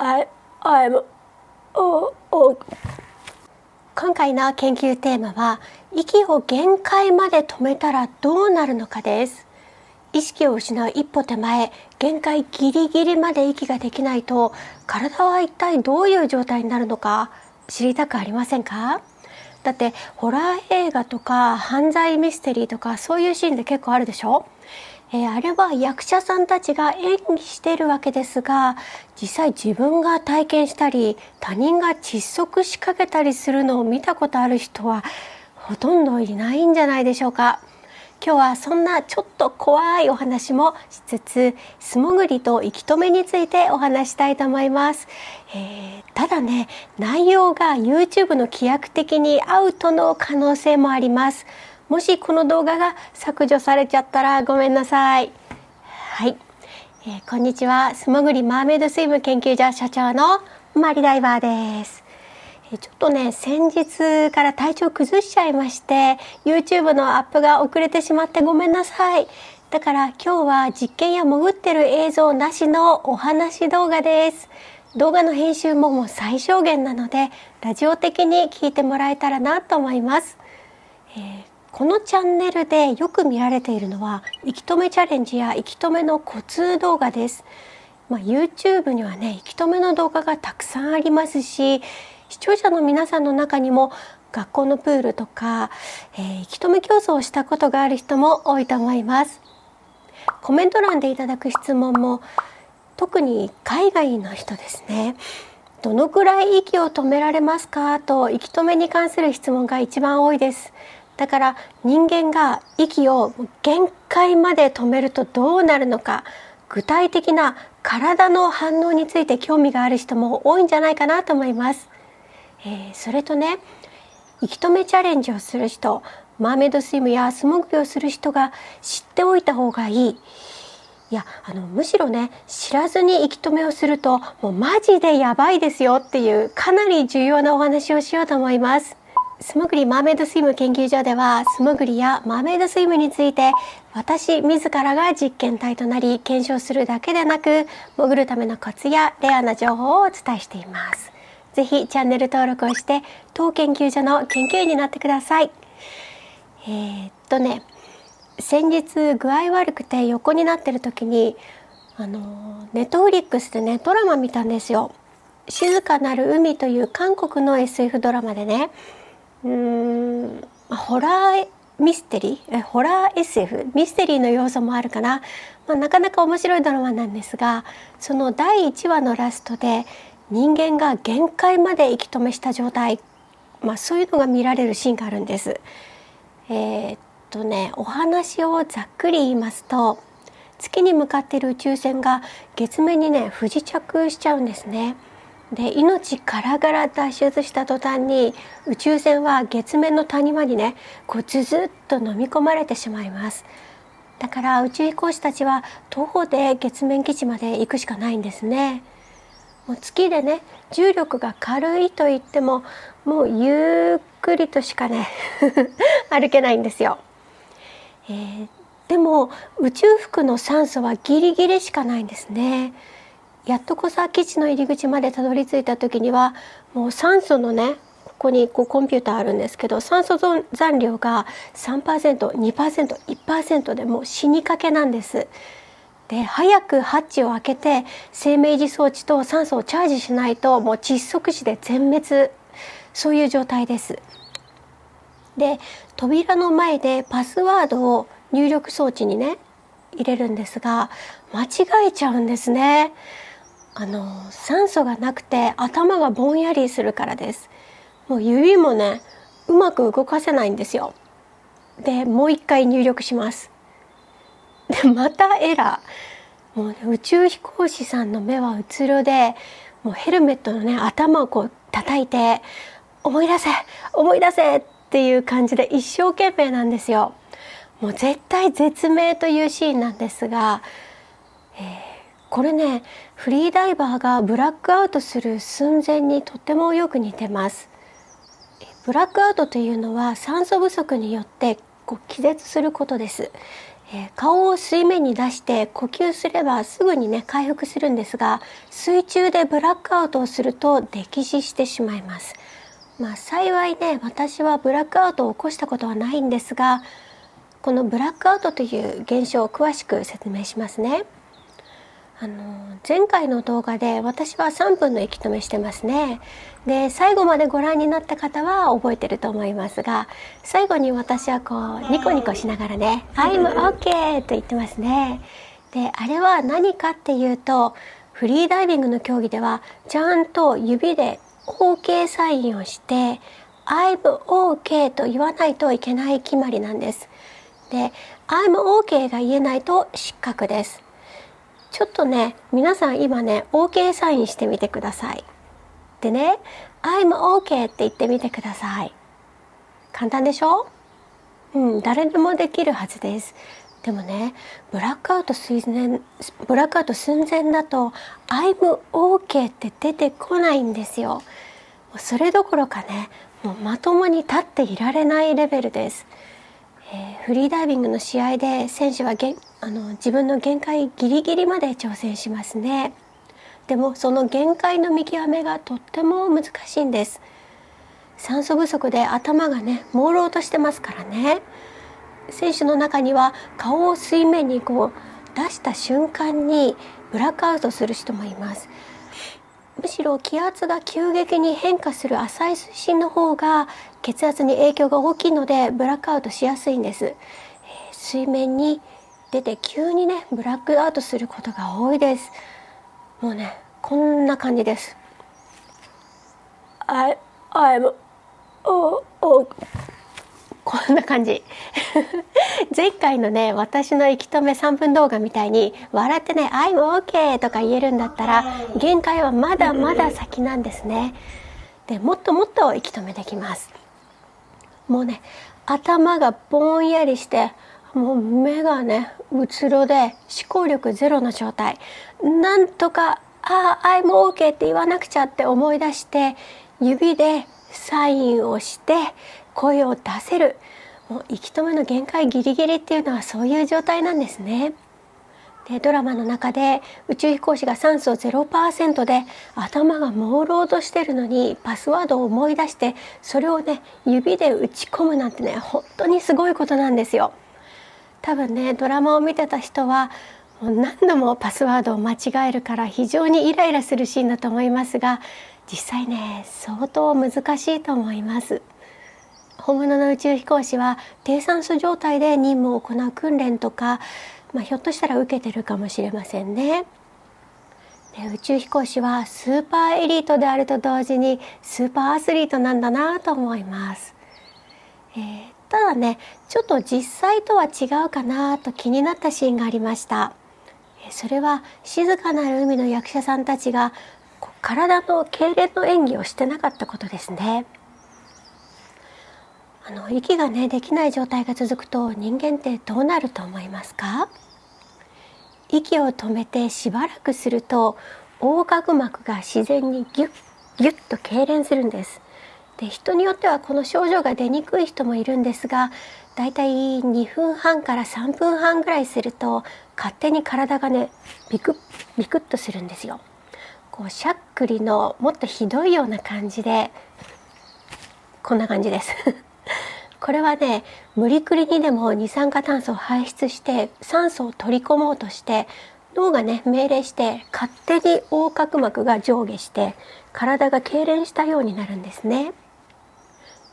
I'm oh. 今回の研究テーマは、息を限界まで止めたらどうなるのかです。意識を失う一歩手前、限界ギリギリまで息ができないと、体は一体どういう状態になるのか知りたくありませんか？だってホラー映画とか犯罪ミステリーとかそういうシーンで結構あるでしょ？あれは役者さんたちが演技しているわけですが、実際自分が体験したり他人が窒息しかけたりするのを見たことある人はほとんどいないんじゃないでしょうか。今日はそんなちょっと怖いお話もしつつ、素潜りと息止めについてお話したいと思います。ただね、内容が YouTube の規約的にアウトの可能性もあります。もしこの動画が削除されちゃったらごめんなさい。はい、こんにちは。素潜りマーメイドスイム研究所所長のマリダイバーです。ちょっとね、先日から体調崩しちゃいまして YouTube のアップが遅れてしまってごめんなさい。だから今日は実験や潜ってる映像なしのお話動画です。動画の編集も最小限なのでラジオ的に聞いてもらえたらなと思います。このチャンネルでよく見られているのは息止めチャレンジや息止めのコツ動画です。YouTube にはね、息止めの動画がたくさんありますし、視聴者の皆さんの中にも学校のプールとか、息止め競争をしたことがある人も多いと思います。コメント欄でいただく質問も特に海外の人ですね。どのくらい息を止められますかと息止めに関する質問が一番多いです。だから人間が息を限界まで止めるとどうなるのか、具体的な体の反応について興味がある人も多いんじゃないかなと思います。それとね、息止めチャレンジをする人、マーメイドスイムや素潜りをする人が知っておいた方がいい。むしろね、知らずに息止めをするともうマジでやばいですよっていうかなり重要なお話をしようと思います。素潜りマーメイドスイム研究所では素潜りやマーメイドスイムについて私自らが実験体となり検証するだけでなく、潜るためのコツやレアな情報をお伝えしています。ぜひチャンネル登録をして当研究所の研究員になってください。先日具合悪くて横になってる時にネットフリックスでね、ドラマ見たんですよ。静かなる海という韓国の SF ドラマでね、ホラーミステリー、ホラー SF ミステリーの要素もあるかな、なかなか面白いドラマなんですが、その第1話のラストで人間が限界まで息止めした状態、そういうのが見られるシーンがあるんです。お話をざっくり言いますと、月に向かっている宇宙船が月面にね不時着しちゃうんですね。で、命からがら脱出した途端に宇宙船は月面の谷間にねズズッと飲み込まれてしまいます。だから宇宙飛行士たちは徒歩で月面基地まで行くしかないんですね。もう月でね、重力が軽いと言ってももうゆっくりとしかね歩けないんですよ。でも宇宙服の酸素はギリギリしかないんですね。やっとこさ基地の入り口までたどり着いた時にはもう酸素のね、ここにコンピューターあるんですけど、酸素残量が 3%、2%、1% でもう死にかけなんです。で、早くハッチを開けて生命維持装置と酸素をチャージしないともう窒息死で全滅、そういう状態です。で、扉の前でパスワードを入力装置にね入れるんですが、間違えちゃうんですね。酸素がなくて頭がぼんやりするからです。もう指もねうまく動かせないんですよ。で、もう一回入力します。で、またエラー。もうね、宇宙飛行士さんの目はうつろで、もうヘルメットのね頭を叩いて思い出せ思い出せっていう感じで一生懸命なんですよ。もう絶対絶命というシーンなんですが、これね、フリーダイバーがブラックアウトする寸前にとてもよく似てます。ブラックアウトというのは酸素不足によって気絶することです。顔を水面に出して呼吸すればすぐにね回復するんですが、水中でブラックアウトをすると溺死してしまいます。幸いね、私はブラックアウトを起こしたことはないんですが、このブラックアウトという現象を詳しく説明しますね。前回の動画で私は3分の息止めしてますね。で、最後までご覧になった方は覚えてると思いますが、最後に私はこうニコニコしながらね、I'm OK と言ってますね。で、あれは何かっていうと、フリーダイビングの競技ではちゃんと指で OK サインをして I'm OK と言わないといけない決まりなんです。で、I'm OK が言えないと失格です。ちょっとね、皆さん今ね OK サインしてみてください。でね、I'm OK って言ってみてください。簡単でしょ？誰でもできるはずです。でもね、ブラックアウト寸前だと I'm OK って出てこないんですよ。それどころかね、もうまともに立っていられないレベルです。フリーダイビングの試合で選手は自分の限界ギリギリまで挑戦しますね。でもその限界の見極めがとっても難しいんです。酸素不足で頭がね朦朧としてますからね。選手の中には顔を水面にこう出した瞬間にブラックアウトする人もいます。むしろ気圧が急激に変化する浅い水深の方が血圧に影響が大きいのでブラックアウトしやすいんです。水面に出て急にねブラックアウトすることが多いです。もうねこんな感じです。I'mこんな感じ前回のね私の息止め3分動画みたいに笑ってね I'm OK とか言えるんだったら限界はまだまだ先なんですね。でもっともっと息止めできます。もうね頭がぼんやりしてもう目がねうつろで思考力ゼロの状態、なんとかI'm OK って言わなくちゃって思い出して指でサインをして声を出せる、もう息止めの限界ギリギリっていうのはそういう状態なんですね。でドラマの中で宇宙飛行士が酸素 0% で頭が朦朧としてるのにパスワードを思い出してそれをね指で打ち込むなんてね本当にすごいことなんですよ。多分ねドラマを見てた人はもう何度もパスワードを間違えるから非常にイライラするシーンだと思いますが、実際ね相当難しいと思います。本物の宇宙飛行士は低酸素状態で任務を行う訓練とか、ひょっとしたら受けてるかもしれませんね。で宇宙飛行士はスーパーエリートであると同時にスーパーアスリートなんだなと思います。ただねちょっと実際とは違うかなと気になったシーンがありました。それは静かなる海の役者さんたちが体の痙攣の演技をしてなかったことですね。息がねできない状態が続くと人間ってどうなると思いますか？息を止めてしばらくすると横隔膜が自然にギュッギュッと痙攣するんです。で人によってはこの症状が出にくい人もいるんですが、だいたい2分半から3分半ぐらいすると勝手に体がねビクッビクッとするんですよ。こうしゃっくりのもっとひどいような感じでこんな感じですこれはね無理くりにでも二酸化炭素を排出して酸素を取り込もうとして脳がね命令して勝手に横隔膜が上下して体が痙攣したようになるんですね。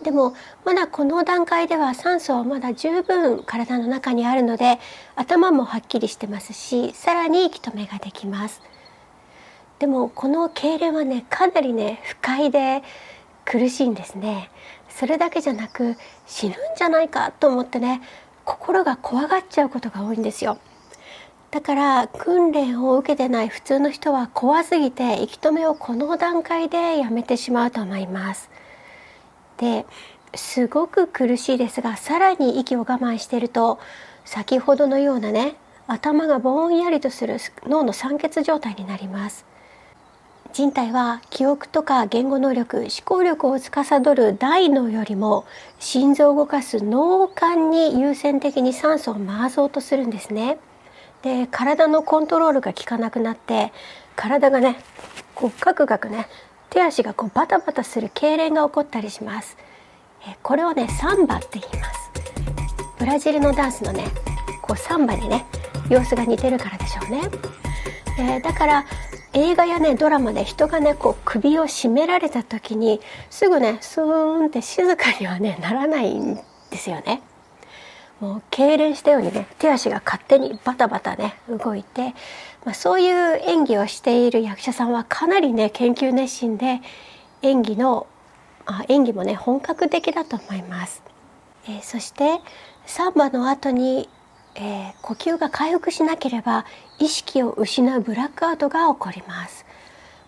でもまだこの段階では酸素はまだ十分体の中にあるので頭もはっきりしてますし、さらに息止めができます。でもこの痙攣はねかなりね不快で苦しいんですね。それだけじゃなく死ぬんじゃないかと思ってね心が怖がっちゃうことが多いんですよ。だから訓練を受けてない普通の人は怖すぎて息止めをこの段階でやめてしまうと思います。ですごく苦しいですが、さらに息を我慢していると先ほどのようなね頭がぼんやりとする脳の酸欠状態になります。人体は記憶とか言語能力、思考力を司る大脳よりも心臓を動かす脳幹に優先的に酸素を回そうとするんですね。で、体のコントロールが効かなくなって体がねこうガクガクね、手足がこうバタバタする痙攣が起こったりします。これをねサンバって言います。ブラジルのダンスのねこうサンバにね様子が似てるからでしょうね。だから映画やねドラマで人がねこう首を絞められた時にすぐねスーンって静かにはねならないんですよね。もう痙攣したようにね手足が勝手にバタバタね動いて、そういう演技をしている役者さんはかなりね研究熱心で演技もね本格的だと思います。そしてサンバの後に、呼吸が回復しなければ意識を失うブラックアウトが起こります。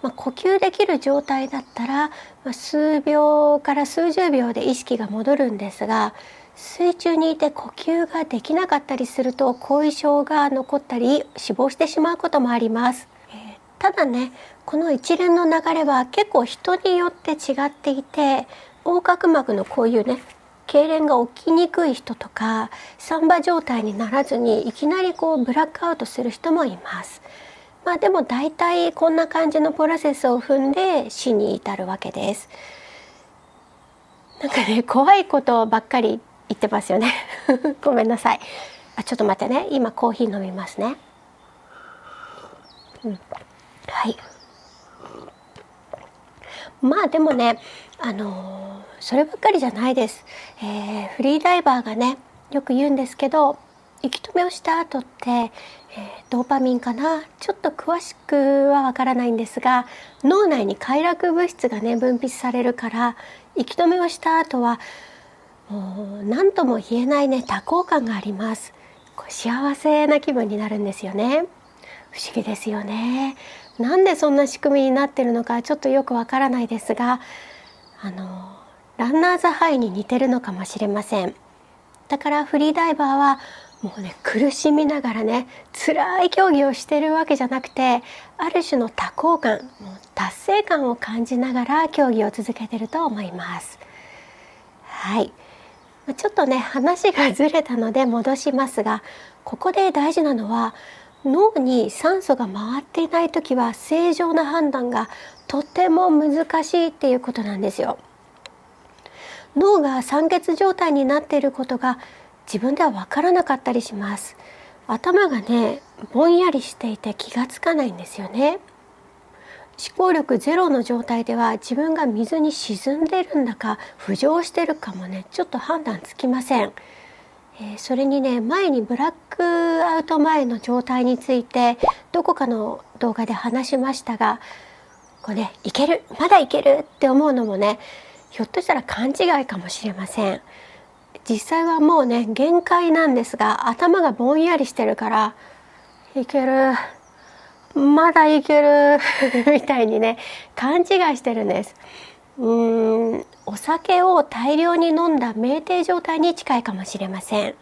呼吸できる状態だったら、数秒から数十秒で意識が戻るんですが、水中にいて呼吸ができなかったりすると後遺症が残ったり死亡してしまうこともあります。ただねこの一連の流れは結構人によって違っていて、横隔膜のこういうね痙攣が起きにくい人とかサンバ状態にならずにいきなりこうブラックアウトする人もいます。でも大体こんな感じのプロセスを踏んで死に至るわけです。なんかね怖いことばっかり言ってますよねごめんなさい。ちょっと待ってね、今コーヒー飲みますね。はい。でもねそればっかりじゃないです。フリーダイバーがねよく言うんですけど、息止めをした後って、ドーパミンかな、ちょっと詳しくはわからないんですが、脳内に快楽物質がね分泌されるから、息止めをした後はもう何とも言えないね多幸感があります。幸せな気分になるんですよね。不思議ですよね。なんでそんな仕組みになってるのかちょっとよくわからないですが、ランナーズハイに似てるのかもしれません。だからフリーダイバーはもうね苦しみながらね辛い競技をしてるわけじゃなくて、ある種の多幸感、達成感を感じながら競技を続けてると思います。はい、ちょっとね話がずれたので戻しますが、ここで大事なのは脳に酸素が回っていない時は正常な判断がとても難しいっていうことなんですよ。脳が酸欠状態になっていることが自分では分からなかったりします。頭がねぼんやりしていて気がつかないんですよね。思考力ゼロの状態では自分が水に沈んでいるんだか浮上しているかもねちょっと判断つきません。それにね前にブラックアウト前の状態についてどこかの動画で話しましたが、いける、まだいけるって思うのもねひょっとしたら勘違いかもしれません。実際はもうね限界なんですが、頭がぼんやりしてるからいける、まだいけるみたいにね勘違いしてるんです。お酒を大量に飲んだ酩酊状態に近いかもしれません。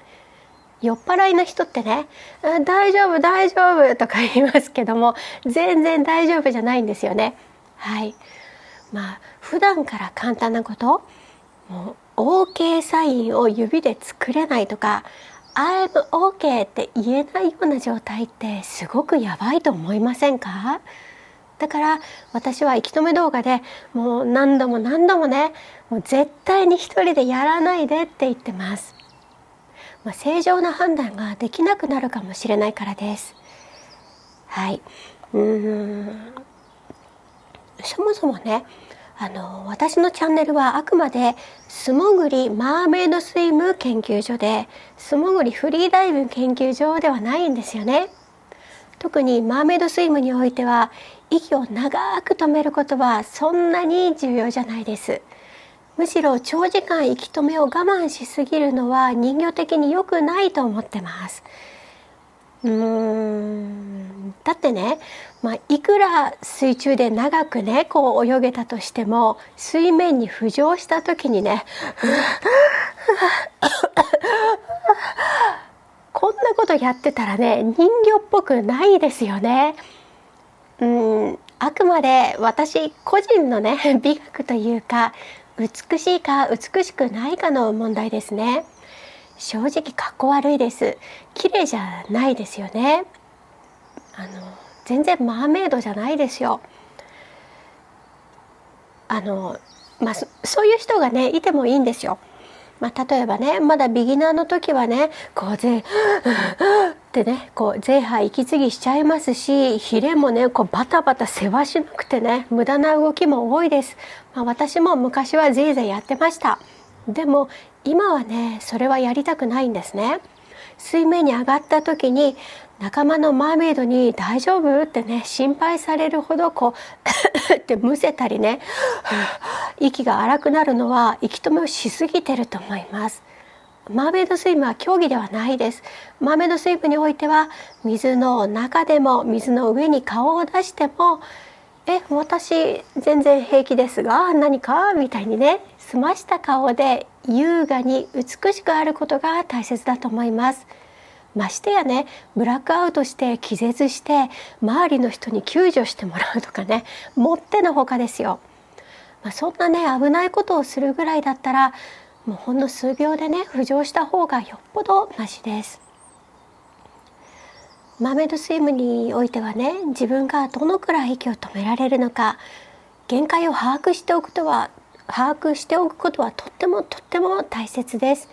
酔っ払いの人ってね大丈夫大丈夫とか言いますけども、全然大丈夫じゃないんですよね。はい。普段から簡単なこと、もう OK サインを指で作れないとか I'm OK って言えないような状態ってすごくやばいと思いませんか？だから私は息止め動画でもう何度も何度もね、もう絶対に一人でやらないでって言ってます。正常な判断ができなくなるかもしれないからです。はい。そもそもね私のチャンネルはあくまで素潜りマーメイドスイム研究所で、素潜りフリーダイブ研究所ではないんですよね。特にマーメイドスイムにおいては息を長く止めることはそんなに重要じゃないです。むしろ長時間息止めを我慢しすぎるのは人形的に良くないと思ってます。だってね、いくら水中で長くねこう泳げたとしても水面に浮上した時にねこんなことやってたらね人形っぽくないですよね。あくまで私個人のね美学というか、美しいか美しくないかの問題ですね。正直かっこ悪いです。綺麗じゃないですよね。全然マーメイドじゃないですよ。そういう人がねいてもいいんですよ。例えばね、まだビギナーの時はね、こうってね、こう前半息継ぎしちゃいますし、ヒレもねこうバタバタせわしなくてね、無駄な動きも多いです。私も昔はぜいぜいやってました。でも今はねそれはやりたくないんですね。水面に上がった時に仲間のマーメイドに大丈夫ってね心配されるほどこうってむせたりね息が荒くなるのは息止めをしすぎてると思います。マーメイドスイムは競技ではないです。マーメイドスイムにおいては水の中でも水の上に顔を出しても私全然平気ですが何かみたいにね澄ました顔で優雅に美しくあることが大切だと思います。ましてやねブラックアウトして気絶して周りの人に救助してもらうとかね、もってのほかですよ。そんなね危ないことをするぐらいだったらもうほんの数秒でね浮上した方がよっぽどマシです。マーメイドスイムにおいてはね、自分がどのくらい息を止められるのか、限界を把握しておくことはとっても大切です。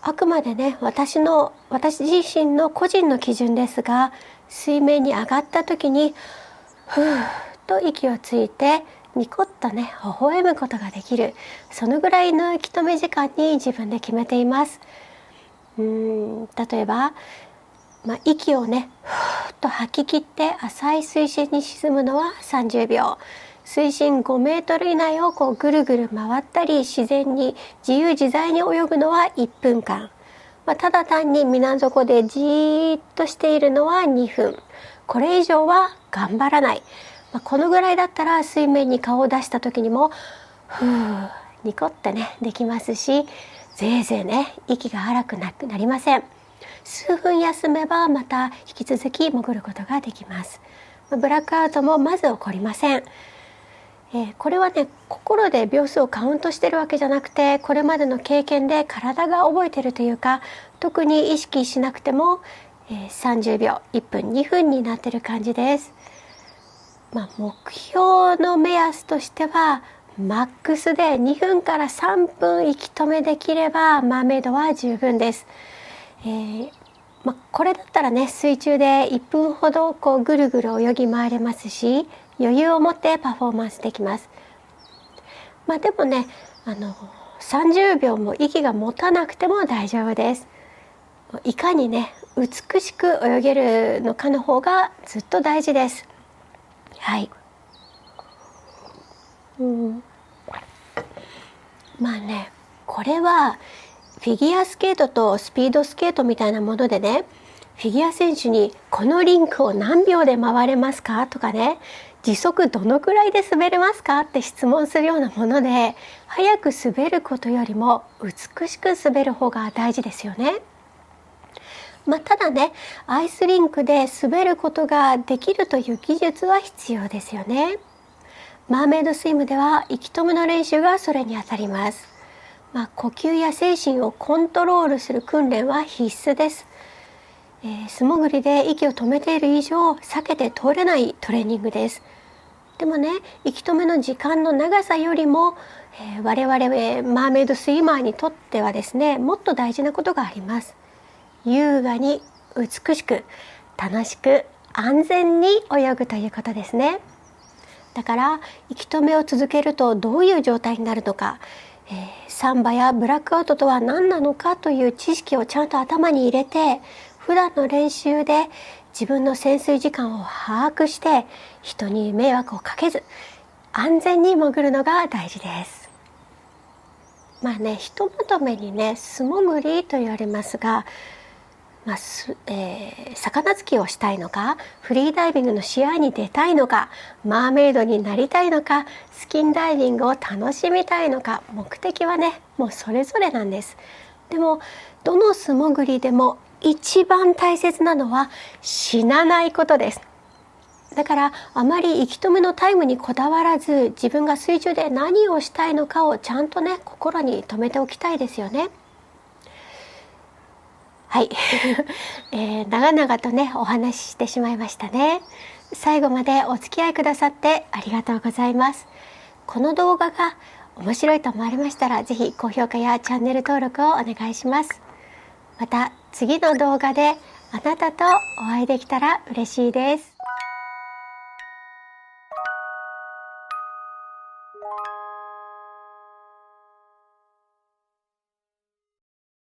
あくまでね私自身の個人の基準ですが、水面に上がった時にふーっと息をついてニコッとね微笑むことができる、そのぐらいの息止め時間に自分で決めています。例えば息をねふーっと吐き切って浅い水深に沈むのは30秒、水深5メートル以内をこうぐるぐる回ったり自然に自由自在に泳ぐのは1分間、ただ単に水底でじーっとしているのは2分、これ以上は頑張らない。このぐらいだったら水面に顔を出した時にもふーニコってねできますし、ぜいぜいね息が荒くなりません。数分休めばまた引き続き潜ることができます。ブラックアウトもまず起こりません。これはね心で秒数をカウントしてるわけじゃなくて、これまでの経験で体が覚えてるというか、特に意識しなくても、30秒1分2分になってる感じです。目標の目安としてはマックスで2分から3分息止めできればマーメイドは十分です。これだったらね水中で1分ほどこうぐるぐる泳ぎ回れますし、余裕を持ってパフォーマンスできます。でもね30秒も息が持たなくても大丈夫です。いかにね美しく泳げるのかの方がずっと大事です。はい。これはフィギュアスケートとスピードスケートみたいなものでね、フィギュア選手にこのリンクを何秒で回れますかとかね、時速どのくらいで滑れますかって質問するようなもので、速く滑ることよりも美しく滑る方が大事ですよね。ただねアイスリンクで滑ることができるという技術は必要ですよね。マーメイドスイムでは息止めの練習がそれにあたります。呼吸や精神をコントロールする訓練は必須です。素潜りで息を止めている以上避けて通れないトレーニングです。でもね息止めの時間の長さよりも、我々マーメイドスイマーにとってはですねもっと大事なことがあります。優雅に美しく楽しく安全に泳ぐということですね。だから息止めを続けるとどういう状態になるのか、サンバやブラックアウトとは何なのかという知識をちゃんと頭に入れて、普段の練習で自分の潜水時間を把握して人に迷惑をかけず安全に潜るのが大事です。ひとまとめにね素潜りと言われますが、魚突きをしたいのか、フリーダイビングの試合に出たいのか、マーメイドになりたいのか、スキンダイビングを楽しみたいのか、目的はねもうそれぞれなんです。でもどの素潜りでも一番大切なのは死なないことです。だからあまり息止めのタイムにこだわらず、自分が水中で何をしたいのかをちゃんとね、心に留めておきたいですよね。はい、長々とねお話ししてしまいましたね。最後までお付き合いくださってありがとうございます。この動画が面白いと思われましたら、ぜひ高評価やチャンネル登録をお願いします。また次の動画であなたとお会いできたら嬉しいです。